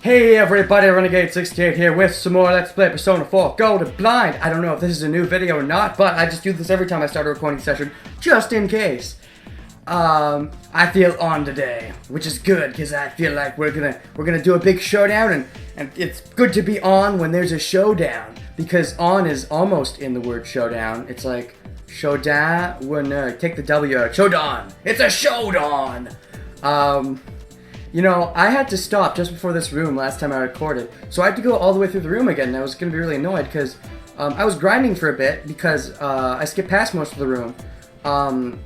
Hey everybody, Renegade68 here with some more Let's Play Persona 4 Go to Blind. I don't know if this is a new video or not, but I just do this every time I start a recording session, just in case. I feel on today, which is good, because I feel like we're gonna do a big showdown, and it's good to be on when there's a showdown, because on is almost in the word showdown. It's like, showdown, when, take the W out, showdown, it's a showdown! You know, I had to stop just before this room last time I recorded, so I had to go all the way through the room again, and I was going to be really annoyed, because I was grinding for a bit, because I skipped past most of the room, and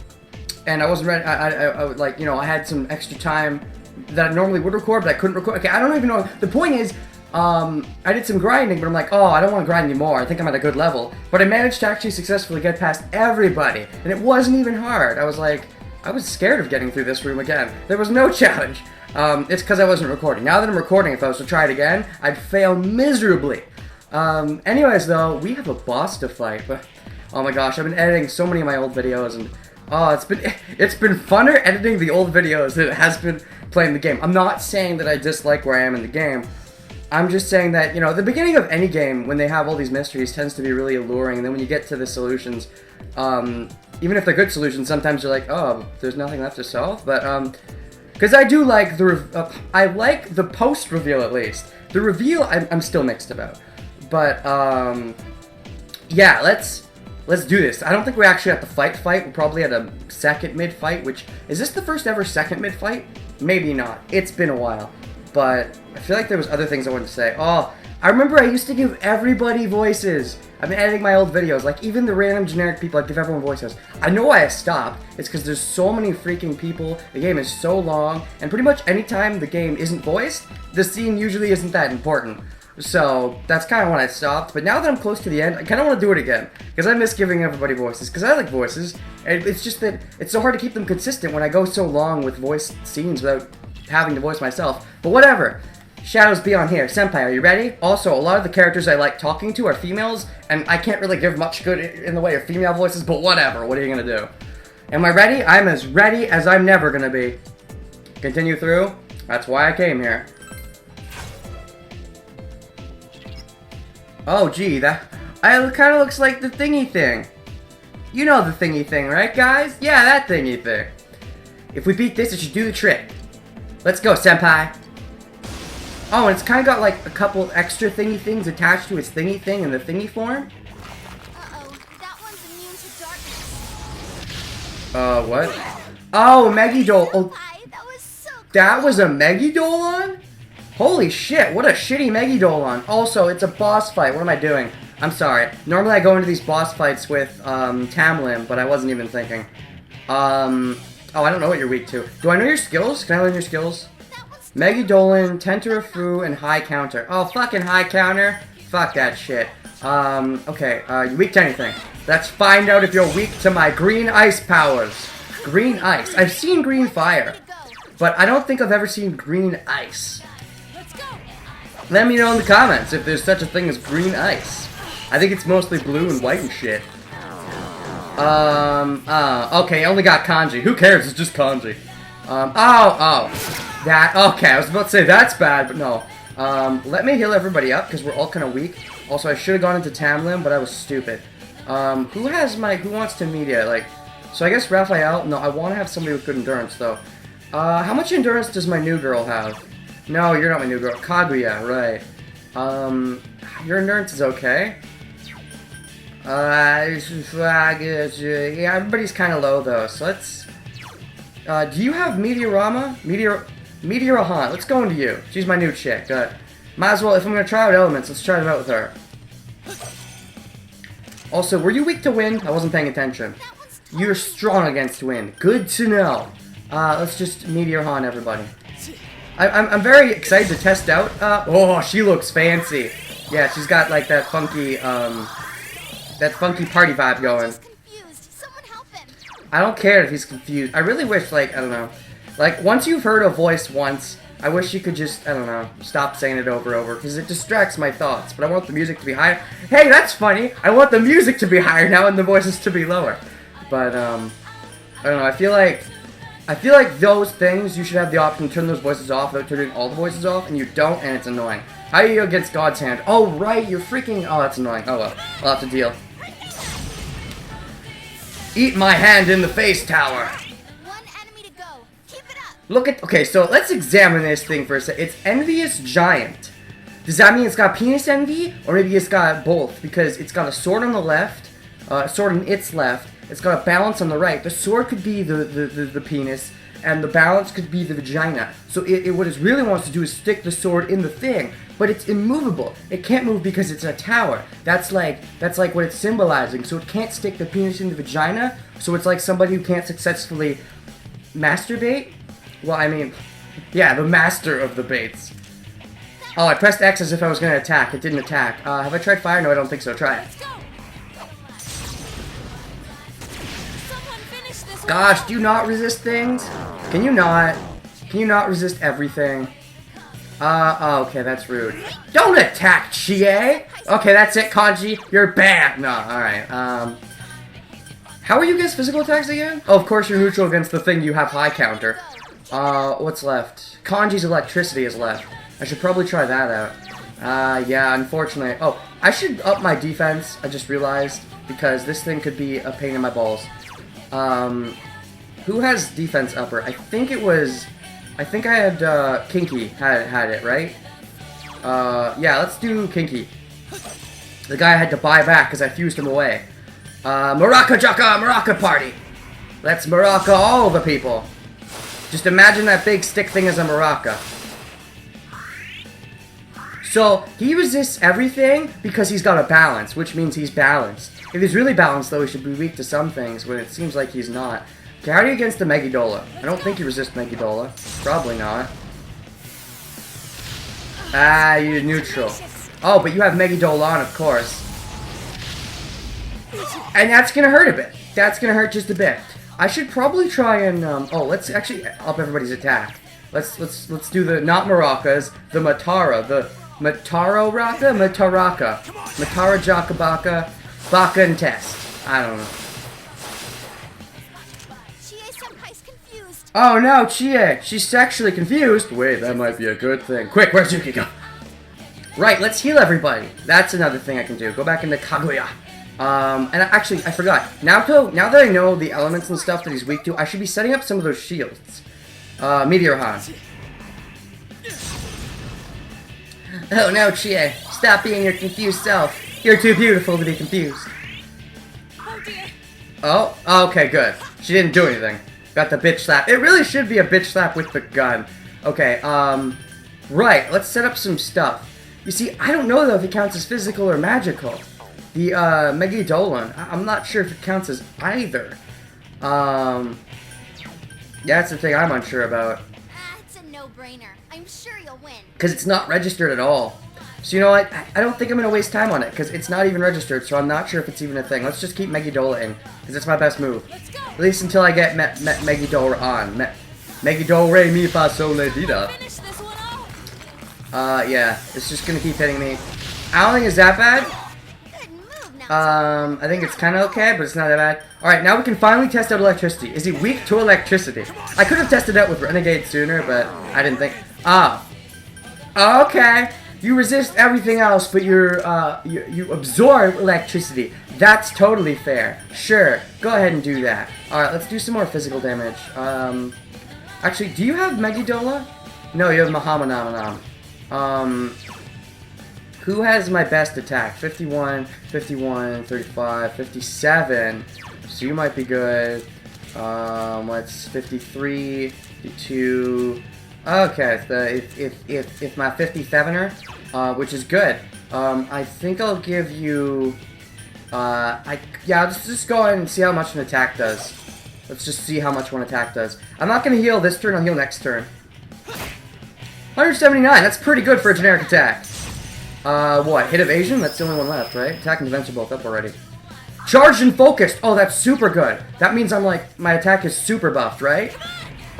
I wasn't ready. Like, you know, I had some extra time that I normally would record, but I couldn't record. Okay, I don't even know. The point is, I did some grinding, but I'm like, oh, I don't want to grind anymore. I think I'm at a good level. But I managed to actually successfully get past everybody, and it wasn't even hard. I was like, I was scared of getting through this room again. There was no challenge. It's because I wasn't recording. Now that I'm recording, if I was to try it again, I'd fail miserably. Anyways, though, we have a boss to fight. But oh my gosh, I've been editing so many of my old videos, and oh, it's been funner editing the old videos than it has been playing the game. I'm not saying that I dislike where I am in the game. I'm just saying that, you know, the beginning of any game, when they have all these mysteries, tends to be really alluring, and then when you get to the solutions, even if they're good solutions, sometimes you're like, oh, there's nothing left to solve. But because I do like I like the post reveal at least. The reveal I'm still mixed about, but yeah, let's do this. I don't think we're actually at the fight. We're probably at a second mid fight. Which is this the first ever second mid fight? Maybe not. It's been a while, but I feel like there was other things I wanted to say. Oh, I remember I used to give everybody voices. I've been editing my old videos, like even the random generic people, I give everyone voices. I know why I stopped. It's because there's so many freaking people, the game is so long, and pretty much anytime the game isn't voiced, the scene usually isn't that important. So that's kind of when I stopped, but now that I'm close to the end, I kind of want to do it again, because I miss giving everybody voices, because I like voices, and it's just that it's so hard to keep them consistent when I go so long with voiced scenes without having to voice myself. But whatever. Shadows be on here. Senpai, are you ready? Also, a lot of the characters I like talking to are females, and I can't really give much good in the way of female voices, but whatever. What are you gonna do? Am I ready? I'm as ready as I'm never gonna be. Continue through. That's why I came here. Oh, gee, that kind of looks like the thingy thing. You know the thingy thing, right, guys? Yeah, that thingy thing. If we beat this, it should do the trick. Let's go, senpai. Oh, and it's kind of got like a couple extra thingy things attached to its thingy thing in the thingy form. Uh-oh, that one's immune to darkness. What? Oh, Megidol. Oh, That was so cool. that was a Megidolon? Holy shit, what a shitty Megidolon. Also, it's a boss fight. What am I doing? I'm sorry. Normally I go into these boss fights with Tamlin, but I wasn't even thinking. Oh, I don't know what you're weak to. Do I know your skills? Can I learn your skills? Megidolon, Tentarafu, and High Counter. Oh, fucking High Counter. Fuck that shit. Okay, you weak to anything. Let's find out if you're weak to my green ice powers. Green ice. I've seen green fire, but I don't think I've ever seen green ice. Let's go. Let me know in the comments if there's such a thing as green ice. I think it's mostly blue and white and shit. Okay, I only got kanji. Who cares? It's just kanji. That, okay, I was about to say that's bad, but no. Let me heal everybody up, because we're all kind of weak. Also, I should have gone into Tamlin, but I was stupid. Who wants to media? Like, so I guess Raphael? No, I want to have somebody with good endurance, though. How much endurance does my new girl have? No, you're not my new girl. Kaguya, right. Your endurance is okay. Yeah, everybody's kind of low, though, so let's... do you have Meteorama? Meteorahan, let's go into you. She's my new chick. Might as well, if I'm gonna try out elements, let's try it out with her. Also, were you weak to wind? I wasn't paying attention. You're strong against wind. Good to know. Let's just Meteorahan everybody. I'm very excited to test out. Oh, she looks fancy. Yeah, she's got like that funky party vibe going. Someone help him. I don't care if he's confused. I really wish, like, I don't know. Like, once you've heard a voice once, I wish you could just, I don't know, stop saying it over and over, because it distracts my thoughts, but I want the music to be higher. Hey, that's funny! I want the music to be higher now and the voices to be lower. But, I don't know, I feel like I feel like those things, you should have the option to turn those voices off without turning all the voices off, and you don't, and it's annoying. How are you against God's hand? Oh, right, you're freaking... Oh, that's annoying. Oh, well. I'll have to deal. Eat my hand in the face, tower. One enemy to go. Keep it up. Look at... Okay, so let's examine this thing for a sec. It's Envious Giant. Does that mean it's got penis envy? Or maybe it's got both, because it's got a sword on the left, a sword on its left. It's got a balance on the right. The sword could be the penis, and the balance could be the vagina. So what it really wants to do is stick the sword in the thing, but it's immovable. It can't move because it's a tower. That's like what it's symbolizing. So it can't stick the penis in the vagina. So it's like somebody who can't successfully masturbate. Well, I mean, yeah, the master of the baits. Oh, I pressed X as if I was going to attack. It didn't attack. Have I tried fire? No, I don't think so. Try it. Gosh, do you not resist things? Can you not? Can you not resist everything? Oh, okay, that's rude. Don't attack, Chie! Okay, that's it, Kanji. You're bad. No, alright, how are you against physical attacks again? Oh, of course you're neutral against the thing you have high counter. What's left? Kanji's electricity is left. I should probably try that out. Yeah, unfortunately. Oh, I should up my defense, I just realized, because this thing could be a pain in my balls. Who has defense upper? I think I had, Kinky had it, right? Yeah, let's do Kinky. The guy I had to buy back because I fused him away. Maraca Jaka, Maraca party! Let's Maraca all the people. Just imagine that big stick thing as a Maraca. So, he resists everything because he's got a balance, which means he's balanced. If he's really balanced, though, he should be weak to some things, when it seems like he's not. Okay, how are you against the Megidola? I don't think you resist Megidola. Probably not. Ah, you're neutral. Oh, but you have Megidola on, of course. And that's gonna hurt a bit. That's gonna hurt just a bit. I should probably try and, oh, let's actually up everybody's attack. Let's do the, not Maracas, the Matara, the Mataro Raka? Mataraka. Matara Jakabaka. Baka and test. I don't know. Chie-senpai's confused. Oh no, Chie! She's sexually confused. Wait, that might be a good thing. Quick, where's Yukiko? Right, let's heal everybody. That's another thing I can do. Go back into Kaguya. And actually, I forgot. Now that I know the elements and stuff that he's weak to, I should be setting up some of those shields. Meteor Han. Oh no, Chie. Stop being your confused self. You're too beautiful to be confused. Oh dear. Oh, okay, good. She didn't do anything. Got the bitch slap. It really should be a bitch slap with the gun. Okay, right, let's set up some stuff. You see, I don't know though if it counts as physical or magical. The, Megidolan, I'm not sure if it counts as either. Yeah, that's the thing I'm unsure about. It's a no-brainer. I'm sure you'll win. Because it's not registered at all. So you know what, I don't think I'm going to waste time on it, because it's not even registered, so I'm not sure if it's even a thing. Let's just keep Megidola in, because it's my best move. Let's go. At least until I get Megidola on. Megidola re mi fa sol le dida. Finish this one off. Yeah, it's just going to keep hitting me. I don't think it's that bad. Good move now. I think it's kind of okay, but it's not that bad. Alright, now we can finally test out electricity. Is he weak to electricity? I could have tested out with Renegade sooner, but I didn't think. Okay. You resist everything else, but you absorb electricity. That's totally fair. Sure, go ahead and do that. Alright, let's do some more physical damage. Actually, do you have Megidola? No, you have Mahamamanam. Who has my best attack? 51, 51, 35, 57. So you might be good. What's 53, 52... Okay, if my 57er, which is good. I think I'll give you, yeah, let's just go ahead and see how much an attack does. Let's just see how much one attack does. I'm not gonna heal this turn, I'll heal next turn. 179, that's pretty good for a generic attack. What, hit evasion? That's the only one left, right? Attack and defense are both up already. Charged and focused! Oh, that's super good. That means I'm like, my attack is super buffed, right?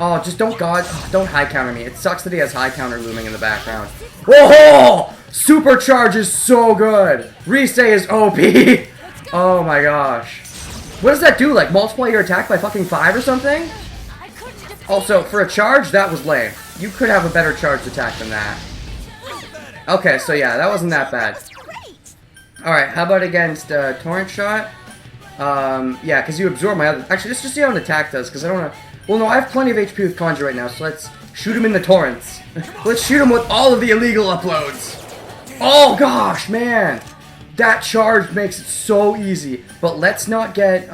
Oh, just don't don't high counter me. It sucks that he has high counter looming in the background. Whoa! Supercharge is so good! Resay is OP! Oh my gosh. What does that do? Like multiply your attack by fucking 5 or something? Also, for a charge, that was lame. You could have a better charged attack than that. Okay, so yeah, that wasn't that bad. Alright, how about against Torrent Shot? Yeah, because you absorb my other... Actually, let's just see how an attack does, because I don't want to... Well, no, I have plenty of HP with Conjure right now, so let's shoot him in the torrents. Let's shoot him with all of the illegal uploads. Oh, gosh, man. That charge makes it so easy. But let's not get,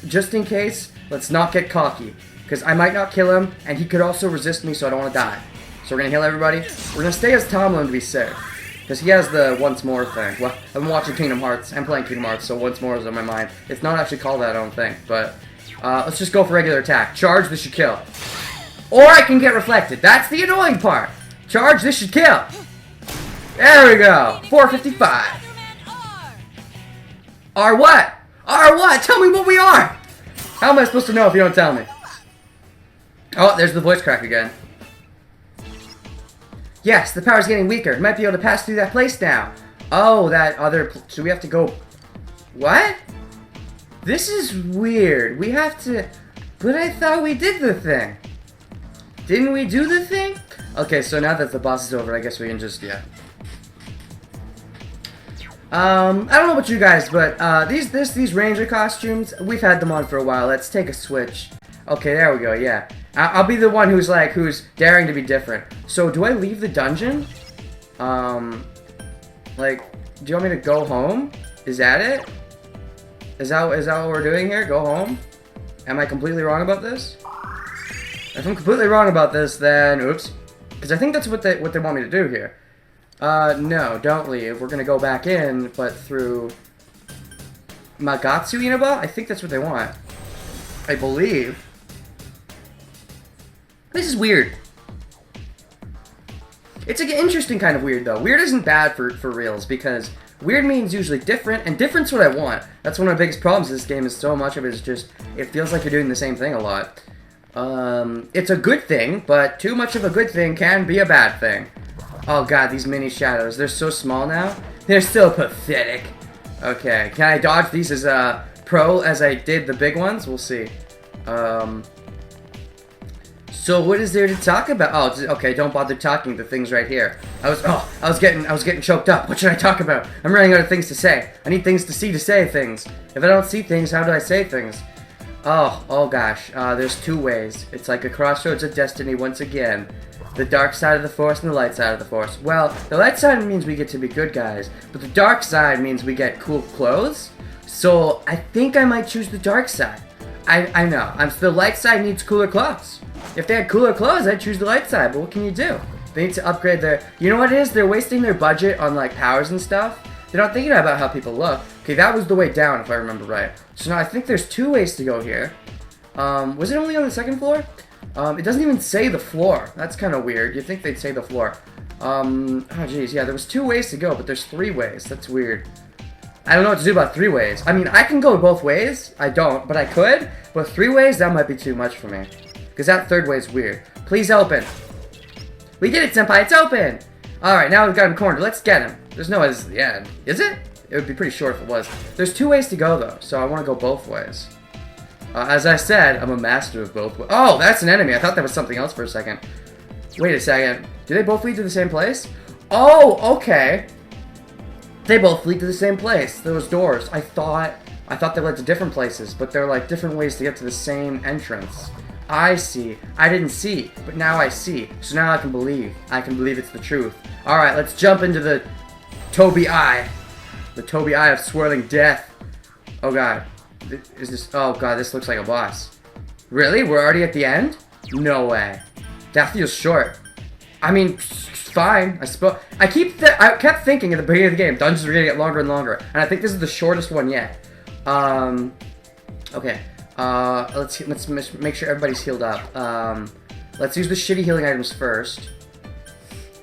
just in case, let's not get cocky. Because I might not kill him, and he could also resist me, so I don't want to die. So we're going to heal everybody. We're going to stay as Tomlin to be safe. Because he has the once more thing. Well, I've been watching Kingdom Hearts. I'm playing Kingdom Hearts, so once more is on my mind. It's not actually called that, I don't think. But let's just go for regular attack. Charge, this should kill. Or I can get reflected. That's the annoying part. Charge, this should kill. There we go. 455. R what? R what? Tell me what we are. How am I supposed to know if you don't tell me? Oh, there's the voice crack again. Yes, the power's getting weaker. Might be able to pass through that place now. Oh, that other... So we have to go... What? This is weird. We have to... But I thought we did the thing. Didn't we do the thing? Okay, so now that the boss is over, I guess we can just... Yeah. I don't know about you guys, but these ranger costumes, we've had them on for a while. Let's take a switch. Okay, there we go, yeah. I'll be the one who's daring to be different. So, do I leave the dungeon? Like, do you want me to go home? Is that it? Is that what we're doing here? Go home? Am I completely wrong about this? If I'm completely wrong about this, then oops. Because I think that's what they want me to do here. No, don't leave. We're gonna go back in, but through Magatsu Inaba? I think that's what they want. I believe. This is weird. It's an interesting kind of weird, though. Weird isn't bad for reals, because weird means usually different, and different's what I want. That's one of the biggest problems with this game, is so much of it is just, it feels like you're doing the same thing a lot. It's a good thing, but too much of a good thing can be a bad thing. Oh god, these mini shadows, they're so small now. They're so pathetic. Okay, can I dodge these as pro as I did the big ones? We'll see. So what is there to talk about? Oh, okay, don't bother talking. The thing's right here. I was getting choked up. What should I talk about? I'm running out of things to say. I need things to see to say things. If I don't see things, how do I say things? Oh gosh. There's two ways. It's like a crossroads of destiny once again. The dark side of the force and the light side of the force. Well, the light side means we get to be good guys, but the dark side means we get cool clothes. So I think I might choose the dark side. I know. The light side needs cooler clothes. If they had cooler clothes, I'd choose the light side, but what can you do? They need to upgrade their... You know what it is? They're wasting their budget on, like, powers and stuff. They're not thinking about how people look. Okay, that was the way down, if I remember right. So now I think there's two ways to go here. Was it only on the second floor? It doesn't even say the floor. That's kind of weird. You'd think they'd say the floor. Oh, jeez. Yeah, there was two ways to go, but there's three ways. That's weird. I don't know what to do about three ways. I mean, I can go both ways. I don't, but I could. But three ways, that might be too much for me. Because that third way is weird. Please open. We did it, Senpai. It's open. Alright, now we've got him cornered. Let's get him. There's no way this is the end. Is it? It would be pretty short if it was. There's two ways to go, though. So I want to go both ways. As I said, I'm a master of both ways. Oh, that's an enemy. I thought that was something else for a second. Wait a second. Do they both lead to the same place? Oh, okay. They both lead to the same place. Those doors. I thought they led to different places, but they're like different ways to get to the same entrance. I see. I didn't see, but now I see. So now I can believe. I can believe it's the truth. Alright, let's jump into the Toby Eye. The Toby Eye of swirling death. Oh god. Is this... Oh god, this looks like a boss. Really? We're already at the end? No way. That feels short. I mean, fine. I suppose... I kept thinking at the beginning of the game, dungeons are gonna get longer and longer. And I think this is the shortest one yet. Okay. Let's make sure everybody's healed up. Let's use the shitty healing items first.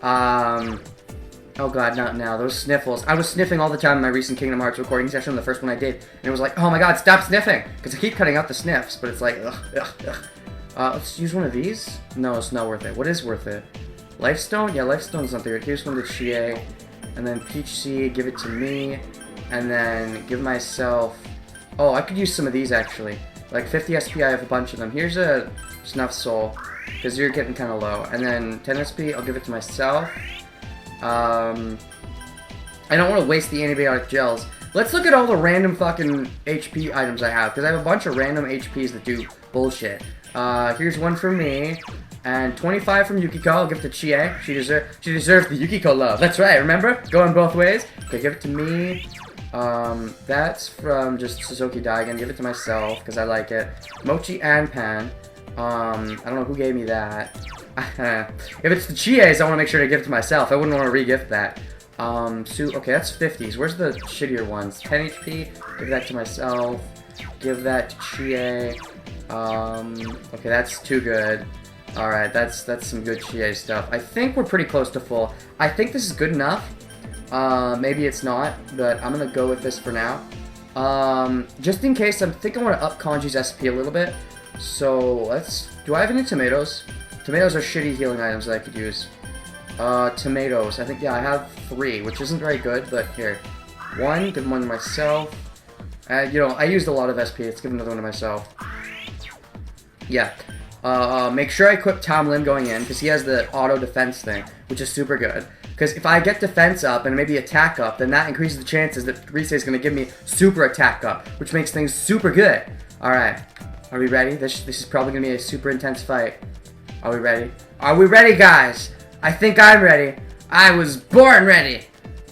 Oh god, not now. Those sniffles. I was sniffing all the time in my recent Kingdom Hearts recording session, the first one I did, and it was like, oh my god, stop sniffing! Because I keep cutting out the sniffs, but it's like, ugh. Let's use one of these? No, it's not worth it. What is worth it? Lifestone? Yeah, Lifestone's not there. Here's one to Chie, and then Peach Seed, give it to me, and then give myself... Oh, I could use some of these, actually. Like 50 SP, I have a bunch of them. Here's a Snuff Soul. because you're getting kind of low. And then 10 SP, I'll give it to myself. I don't want to waste the antibiotic gels. Let's look at all the random fucking HP items I have, because I have a bunch of random HPs that do bullshit. Here's one for me, and 25 from Yukiko. I'll give it to Chie. She deserves the Yukiko love. That's right, remember? Going both ways. Okay, give it to me. That's from just Suzuki Daigen. Give it to myself, because I like it. Mochi and Pan. I don't know who gave me that. If it's the Chies, I want to make sure to give it to myself. I wouldn't want to re-gift that. Okay, that's 50s. Where's the shittier ones? 10 HP. Give that to myself. Give that to Chie. Okay, that's too good. Alright, that's some good Chie stuff. I think we're pretty close to full. I think this is good enough. Maybe it's not, but I'm gonna go with this for now. Just in case, I think I want to up Kanji's SP a little bit. So, do I have any tomatoes? Tomatoes are shitty healing items that I could use. Tomatoes. I think, yeah, I have 3, which isn't very good, but here. 1, give one to myself. You know, I used a lot of SP. Let's give another one to myself. Yeah. Make sure I equip Tom Lim going in, because he has the auto defense thing, which is super good. Because if I get defense up and maybe attack up, then that increases the chances that Rise is going to give me super attack up, which makes things super good. Alright. Are we ready? This is probably going to be a super intense fight. Are we ready? Are we ready, guys? I think I'm ready. I was born ready.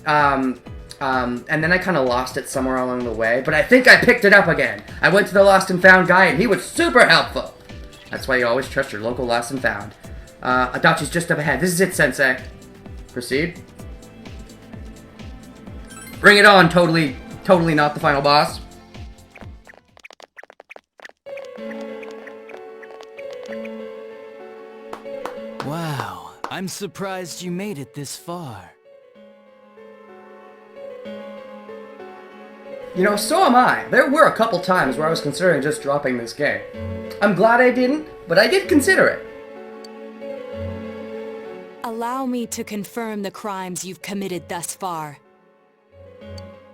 And then I kind of lost it somewhere along the way, but I think I picked it up again. I went to the Lost and Found guy, and he was super helpful. That's why you always trust your local Lost and Found. Adachi's just up ahead. This is it, Sensei. Proceed. Bring it on, totally not the final boss. Wow, I'm surprised you made it this far. You know, so am I. There were a couple times where I was considering just dropping this game. I'm glad I didn't, but I did consider it. Allow me to confirm the crimes you've committed thus far.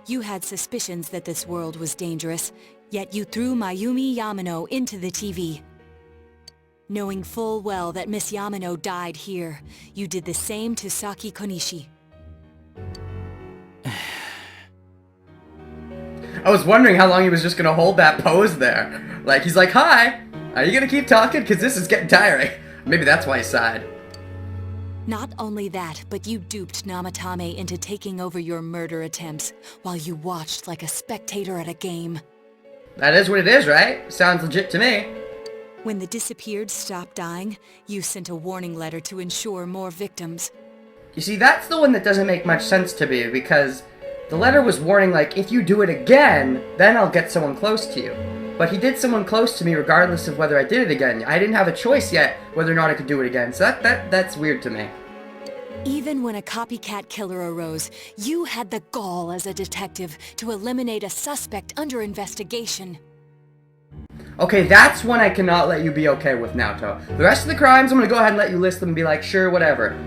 You had suspicions that this world was dangerous, yet you threw Mayumi Yamano into the TV. Knowing full well that Miss Yamano died here, you did the same to Saki Konishi. I was wondering how long he was just gonna hold that pose there. Like, he's like, hi, are you gonna keep talking? Because this is getting tiring. Maybe that's why he sighed. Not only that, but you duped Namatame into taking over your murder attempts, while you watched like a spectator at a game. That is what it is, right? Sounds legit to me. When the disappeared stopped dying, you sent a warning letter to ensure more victims. You see, that's the one that doesn't make much sense to me, because the letter was warning, like, if you do it again, then I'll get someone close to you. But he did someone close to me regardless of whether I did it again. I didn't have a choice yet whether or not I could do it again, so that's weird to me. Even when a copycat killer arose, you had the gall as a detective to eliminate a suspect under investigation. Okay, that's one I cannot let you be okay with, Naoto. The rest of the crimes, I'm gonna go ahead and let you list them and be like, sure, whatever.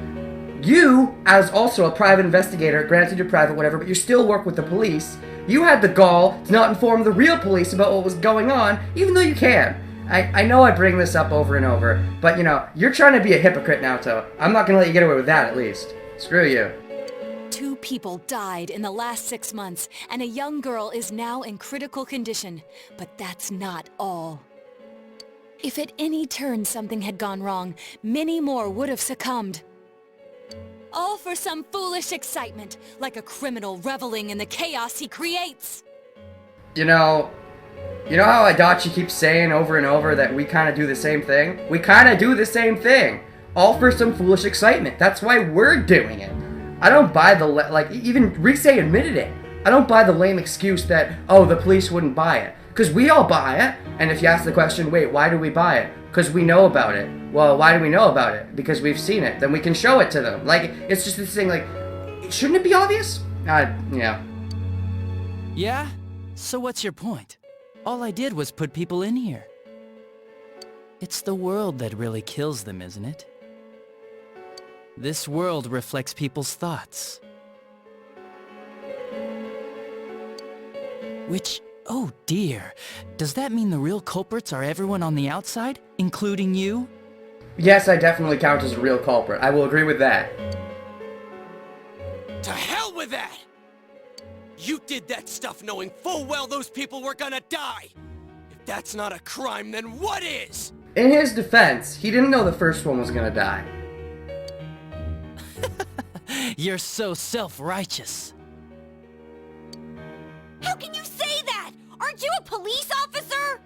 You, as also a private investigator, granted you're private, whatever, but you still work with the police, you had the gall to not inform the real police about what was going on, even though you can. I know I bring this up over and over, but you know, you're trying to be a hypocrite, Naoto. I'm not gonna let you get away with that, at least. Screw you. 2 people died in the last 6 months, and a young girl is now in critical condition. But that's not all. If at any turn something had gone wrong, many more would have succumbed. All for some foolish excitement, like a criminal reveling in the chaos he creates. You know how Adachi keeps saying over and over that we kind of do the same thing? We kind of do the same thing. All for some foolish excitement. That's why we're doing it. I don't buy the, even Rise admitted it. I don't buy the lame excuse that, oh, the police wouldn't buy it. Because we all buy it. And if you ask the question, wait, why do we buy it? Because we know about it. Well, why do we know about it? Because we've seen it. Then we can show it to them. Like, it's just this thing, like, shouldn't it be obvious? Yeah. Yeah? So what's your point? All I did was put people in here. It's the world that really kills them, isn't it? This world reflects people's thoughts. Which, oh dear, does that mean the real culprits are everyone on the outside, including you? Yes, I definitely count as a real culprit. I will agree with that. To hell with that! You did that stuff knowing full well those people were gonna die! If that's not a crime, then what is? In his defense, he didn't know the first one was gonna die. You're so self-righteous. How can you say that? Aren't you a police officer?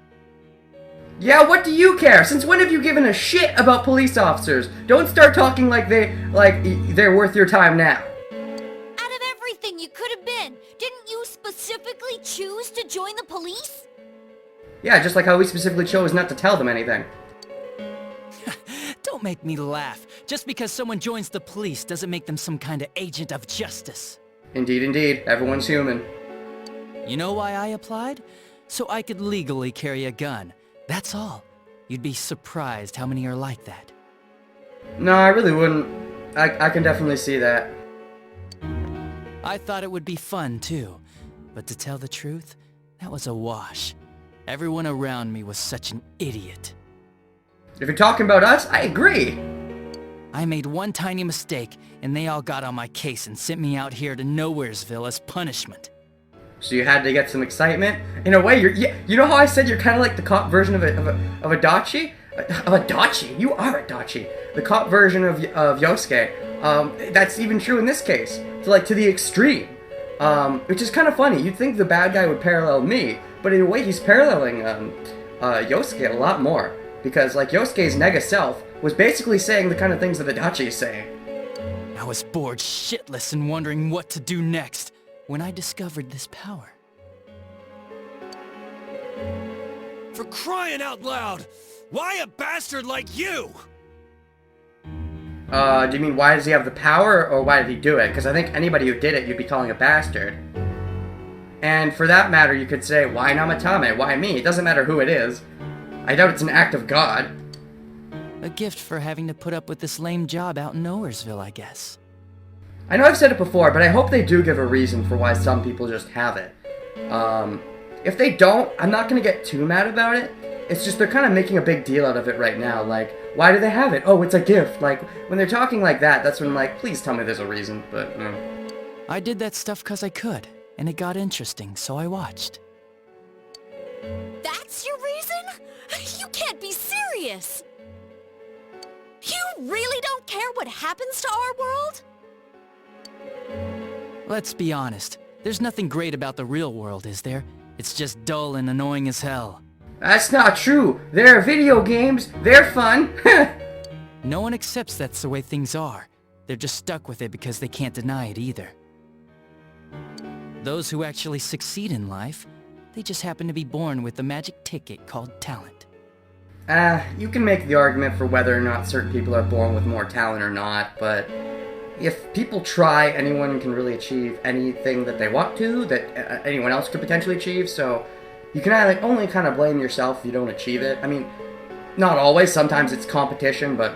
Yeah, what do you care? Since when have you given a shit about police officers? Don't start talking like they're worth your time now. Out of everything you could have been, didn't you specifically choose to join the police? Yeah, just like how we specifically chose not to tell them anything. Don't make me laugh. Just because someone joins the police doesn't make them some kind of agent of justice. Indeed, indeed. Everyone's human. You know why I applied? So I could legally carry a gun. That's all. You'd be surprised how many are like that. No, I really wouldn't. I can definitely see that. I thought it would be fun, too. But to tell the truth, that was a wash. Everyone around me was such an idiot. If you're talking about us, I agree. I made one tiny mistake, and they all got on my case and sent me out here to Nowheresville as punishment. So you had to get some excitement? In a way, you know how I said you're kind of like the cop version of a Dachi? Of a Dachi? You are a Dachi. The cop version of Yosuke. That's even true in this case. To the extreme. Which is kind of funny. You'd think the bad guy would parallel me, but in a way he's paralleling Yosuke a lot more. Because like Yosuke's nega self was basically saying the kind of things that Adachi is saying. I was bored shitless and wondering what to do next when I discovered this power. For crying out loud! Why a bastard like you? Do you mean why does he have the power, or why did he do it? Because I think anybody who did it, you'd be calling a bastard. And for that matter, you could say, why Namatame? Why me? It doesn't matter who it is. I doubt it's an act of God. A gift for having to put up with this lame job out in Nowheresville, I guess. I know I've said it before, but I hope they do give a reason for why some people just have it. If they don't, I'm not going to get too mad about it. It's just they're kind of making a big deal out of it right now. Like, why do they have it? Oh, it's a gift. Like, when they're talking like that, that's when I'm like, please tell me there's a reason, but no. I did that stuff because I could, and it got interesting, so I watched. That's your reason? You can't be serious! You really don't care what happens to our world? Let's be honest. There's nothing great about the real world, is there? It's just dull and annoying as hell. That's not true. There are video games. They're fun. No one accepts that's the way things are. They're just stuck with it because they can't deny it either. Those who actually succeed in life, they just happen to be born with a magic ticket called talent. You can make the argument for whether or not certain people are born with more talent or not, but if people try, anyone can really achieve anything that they want to, that anyone else could potentially achieve, so you can only kind of blame yourself if you don't achieve it. I mean, not always, sometimes it's competition, but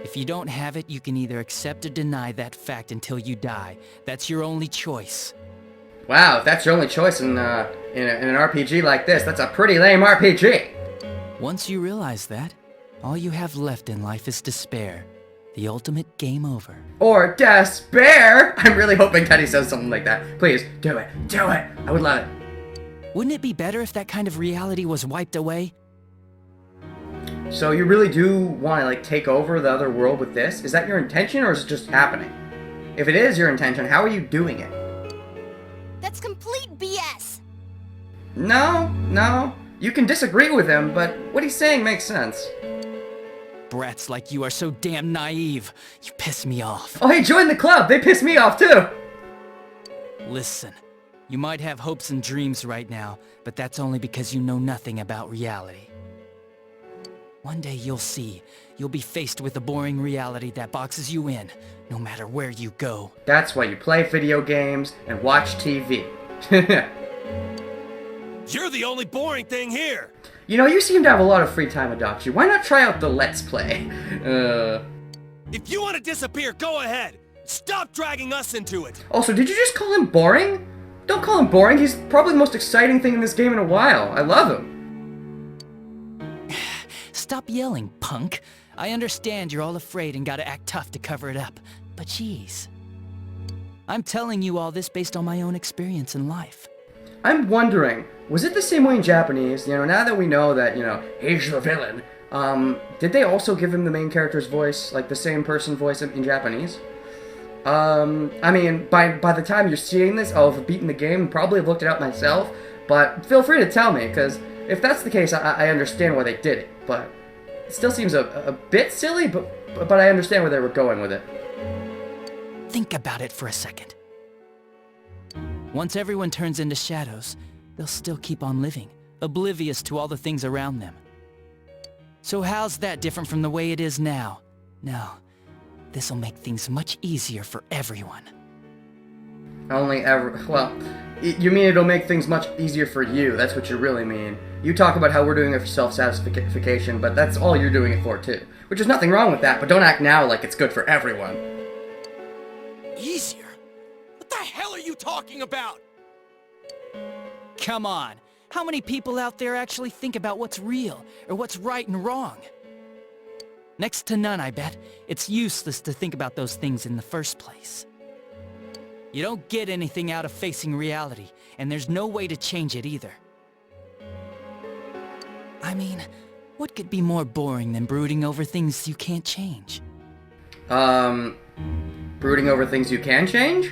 If you don't have it, you can either accept or deny that fact until you die. That's your only choice. Wow, if that's your only choice in an RPG like this, that's a pretty lame RPG! Once you realize that, all you have left in life is despair. The ultimate game over. Or despair! I'm really hoping Teddy says something like that. Please, do it. Do it! I would love it. Wouldn't it be better if that kind of reality was wiped away? So you really do want to, take over the other world with this? Is that your intention, or is it just happening? If it is your intention, how are you doing it? That's complete BS! No. You can disagree with him, but what he's saying makes sense. Brats like you are so damn naive. You piss me off. Oh, hey, join the club! They piss me off, too! Listen, you might have hopes and dreams right now, but that's only because you know nothing about reality. One day you'll see. You'll be faced with a boring reality that boxes you in, no matter where you go. That's why you play video games and watch TV. You're the only boring thing here! You know, you seem to have a lot of free time, Adachi. Why not try out the Let's Play? If you want to disappear, go ahead! Stop dragging us into it! Also, did you just call him boring? Don't call him boring. He's probably the most exciting thing in this game in a while. I love him. Stop yelling, punk. I understand you're all afraid and gotta act tough to cover it up, but geez. I'm telling you all this based on my own experience in life. I'm wondering, was it the same way in Japanese? You know, now that we know that, you know, he's the villain, did they also give him the main character's voice, like the same person voice in Japanese? I mean, by the time you're seeing this, I'll have beaten the game and probably have looked it up myself, but feel free to tell me, because if that's the case, I understand why they did it, but it still seems a bit silly, but I understand where they were going with it. Think about it for a second. Once everyone turns into shadows, they'll still keep on living, oblivious to all the things around them. So how's that different from the way it is now? No, this'll make things much easier for everyone. Well, you mean it'll make things much easier for you, that's what you really mean. You talk about how we're doing it for self-satisfaction, but that's all you're doing it for too. Which is nothing wrong with that, but don't act now like it's good for everyone. Easier? What the hell are you talking about? Come on, how many people out there actually think about what's real, or what's right and wrong? Next to none, I bet. It's useless to think about those things in the first place. You don't get anything out of facing reality, and there's no way to change it either. I mean, what could be more boring than brooding over things you can't change? Brooding over things you can change?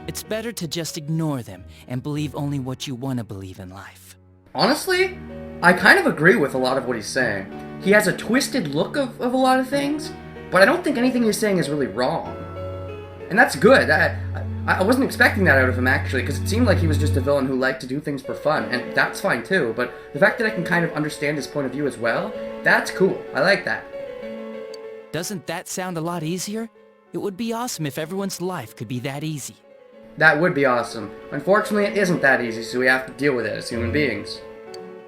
It's better to just ignore them and believe only what you want to believe in life. Honestly, I kind of agree with a lot of what he's saying. He has a twisted look of a lot of things, but I don't think anything he's saying is really wrong. And that's good. I wasn't expecting that out of him, actually, because it seemed like he was just a villain who liked to do things for fun, and that's fine too, but the fact that I can kind of understand his point of view as well, that's cool. I like that. Doesn't that sound a lot easier? It would be awesome if everyone's life could be that easy. That would be awesome. Unfortunately, it isn't that easy, so we have to deal with it as human beings.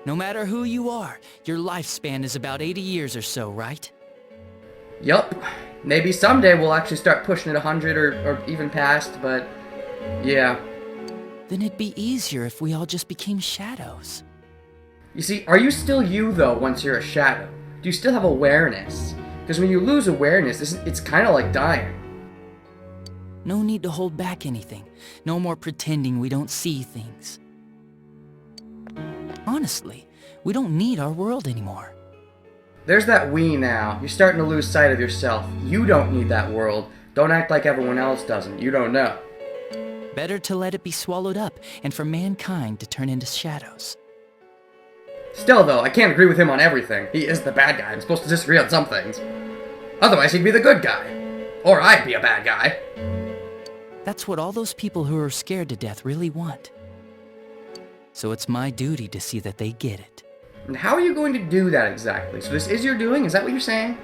No matter who you are, your lifespan is about 80 years or so, right? Yup. Maybe someday we'll actually start pushing it 100 or even past, but yeah. Then it'd be easier if we all just became shadows. You see, are you still you, though, once you're a shadow? Do you still have awareness? Because when you lose awareness, it's kind of like dying. No need to hold back anything. No more pretending we don't see things. Honestly, we don't need our world anymore. There's that we now. You're starting to lose sight of yourself. You don't need that world. Don't act like everyone else doesn't. You don't know. Better to let it be swallowed up and for mankind to turn into shadows. Still, though, I can't agree with him on everything. He is the bad guy. I'm supposed to disagree on some things. Otherwise, he'd be the good guy. Or I'd be a bad guy. That's what all those people who are scared to death really want. So it's my duty to see that they get it. And how are you going to do that exactly? So this is your doing? Is that what you're saying?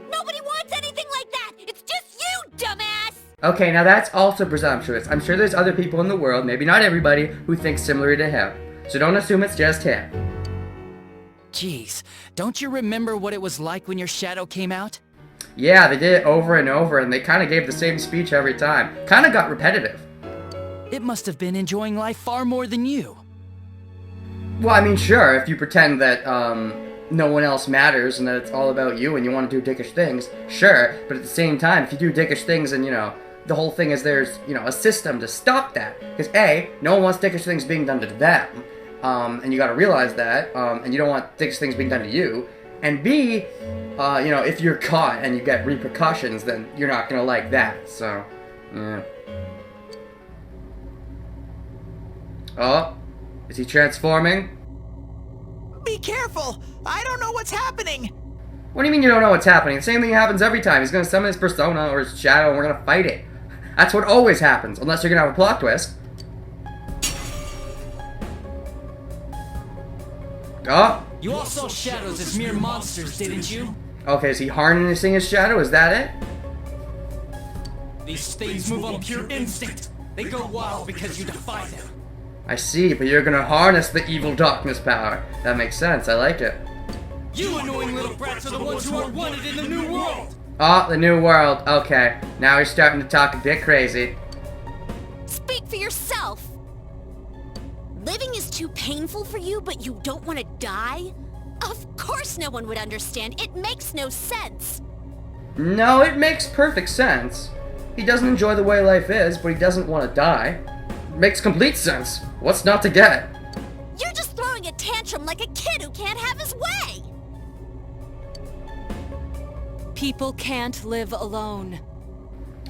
Nobody wants anything like that! It's just you, dumbass! Okay, now that's also presumptuous. I'm sure there's other people in the world, maybe not everybody, who think similarly to him. So don't assume it's just him. Jeez, don't you remember what it was like when your shadow came out? Yeah, they did it over and over, and they kind of gave the same speech every time. Kind of got repetitive. It must have been enjoying life far more than you. Well, I mean, sure, if you pretend that, no one else matters and that it's all about you and you want to do dickish things, sure, but at the same time, if you do dickish things and, you know, the whole thing is there's, you know, a system to stop that. Because A, no one wants dickish things being done to them, and you gotta realize that, and you don't want dickish things being done to you. And B, you know, if you're caught and you get repercussions, then you're not gonna like that, so, yeah. Oh, is he transforming? Be careful! I don't know what's happening! What do you mean you don't know what's happening? The same thing happens every time. He's gonna summon his persona or his shadow and we're gonna fight it. That's what always happens, unless you're gonna have a plot twist. Oh! You all saw shadows as mere monsters, didn't you? Okay, is he harnessing his shadow? Is that it? These things move on pure instinct. They go wild because you defy them. I see, but you're gonna harness the evil darkness power. That makes sense, I like it. You annoying little brats are the ones who are wanted in the new world! Oh, the new world. Okay, now he's starting to talk a bit crazy. Speak for yourself! Living is too painful for you, but you don't want to die? Of course no one would understand. It makes no sense. No, it makes perfect sense. He doesn't enjoy the way life is, but he doesn't want to die. It makes complete sense. What's not to get? You're just throwing a tantrum like a kid who can't have his way. People can't live alone.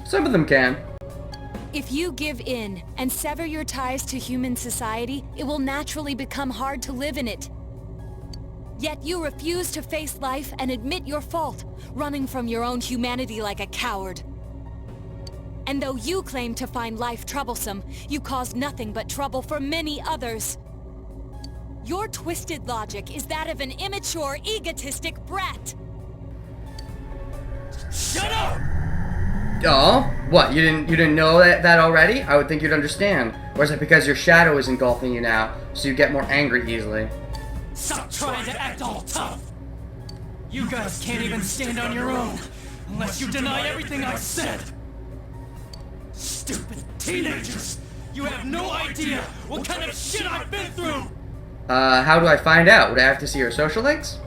Some of them can. If you give in and sever your ties to human society, it will naturally become hard to live in it. Yet you refuse to face life and admit your fault, running from your own humanity like a coward. And though you claim to find life troublesome, you cause nothing but trouble for many others. Your twisted logic is that of an immature, egotistic brat. Shut up! Oh, what? You didn't know that already? I would think you'd understand. Or is it because your shadow is engulfing you now, so you get more angry easily? Stop trying to act all tough! You guys can't even stand on your own, unless you deny everything I've said! Stupid teenagers! You have no idea what kind of shit I've been through! How do I find out? Would I have to see your social links?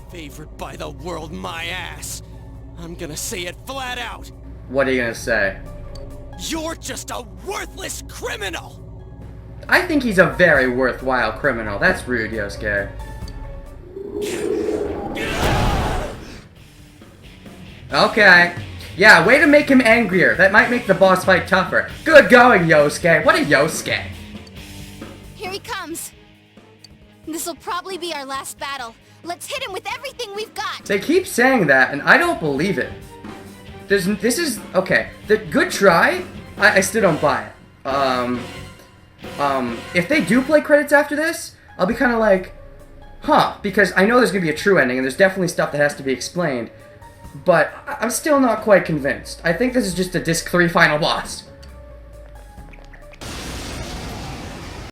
Favored by the world, my ass. I'm gonna say it flat out. What are you gonna say? You're just a worthless criminal! I think he's a very worthwhile criminal. That's rude, Yosuke. Okay. Yeah, way to make him angrier. That might make the boss fight tougher. Good going, Yosuke. What a Yosuke. Here he comes. This'll probably be our last battle. Let's hit him with everything we've got. They keep saying that, and I don't believe it. This is... Okay. The good try, I still don't buy it. If they do play credits after this, I'll be kind of like, huh, because I know there's going to be a true ending, and there's definitely stuff that has to be explained, but I'm still not quite convinced. I think this is just a Disc 3 final boss.